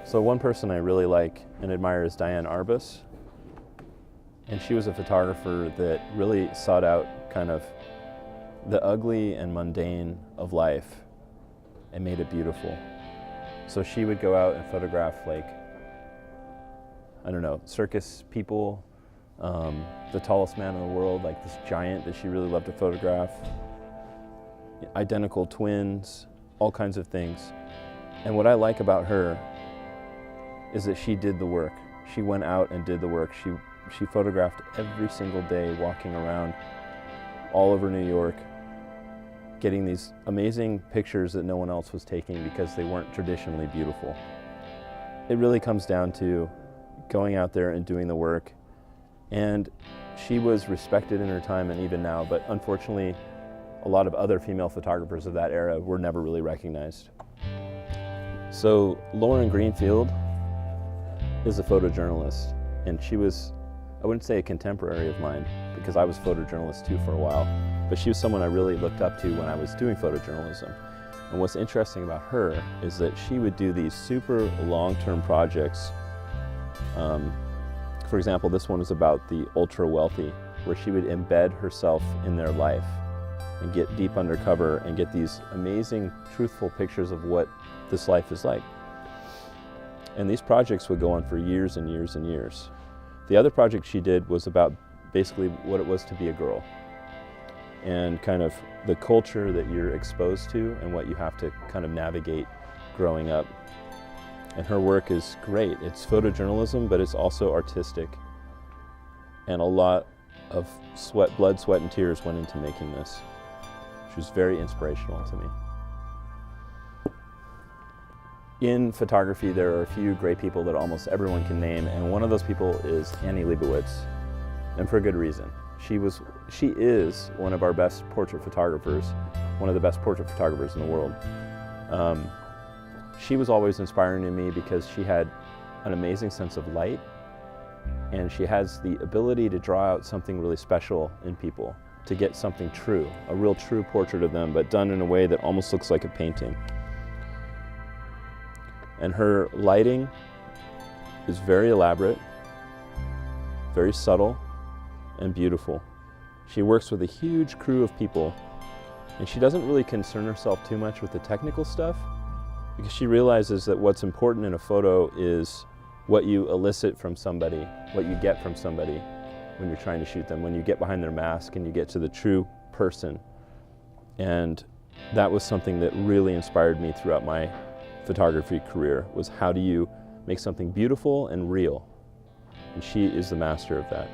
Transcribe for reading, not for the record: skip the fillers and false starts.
So one person I really like and admire is Diane Arbus. And she was a photographer that really sought out kind of the ugly and mundane of life and made it beautiful. So she would go out and photograph, like, I don't know, circus people, the tallest man in the world, like this giant that she really loved to photograph, identical twins, all kinds of things. And what I like about her is that she did the work. She went out and did the work. She photographed every single day, walking around all over New York, getting these amazing pictures that no one else was taking because they weren't traditionally beautiful. It really comes down to going out there and doing the work. And she was respected in her time and even now, but unfortunately, a lot of other female photographers of that era were never really recognized. So Lauren Greenfield is a photojournalist, and she was, I wouldn't say a contemporary of mine, because I was a photojournalist too for a while, but she was someone I really looked up to when I was doing photojournalism. And what's interesting about her is that she would do these super long-term projects. For example, this one was about the ultra-wealthy, where she would embed herself in their life and get deep undercover and get these amazing, truthful pictures of what this life is like. And these projects would go on for years and years and years. The other project she did was about basically what it was to be a girl and kind of the culture that you're exposed to and what you have to kind of navigate growing up. And her work is great. It's photojournalism, but it's also artistic. And a lot of blood, sweat, and tears went into making this. She was very inspirational to me. In photography, there are a few great people that almost everyone can name, and one of those people is Annie Leibovitz, and for good reason. She is one of our best portrait photographers, one of the best portrait photographers in the world. She was always inspiring to me because she had an amazing sense of light, and she has the ability to draw out something really special in people, to get something true, a real true portrait of them, but done in a way that almost looks like a painting. And her lighting is very elaborate, very subtle, and beautiful. She works with a huge crew of people, and she doesn't really concern herself too much with the technical stuff, because she realizes that what's important in a photo is what you elicit from somebody, what you get from somebody when you're trying to shoot them, when you get behind their mask and you get to the true person. And that was something that really inspired me throughout my photography career, was how do you make something beautiful and real? And she is the master of that.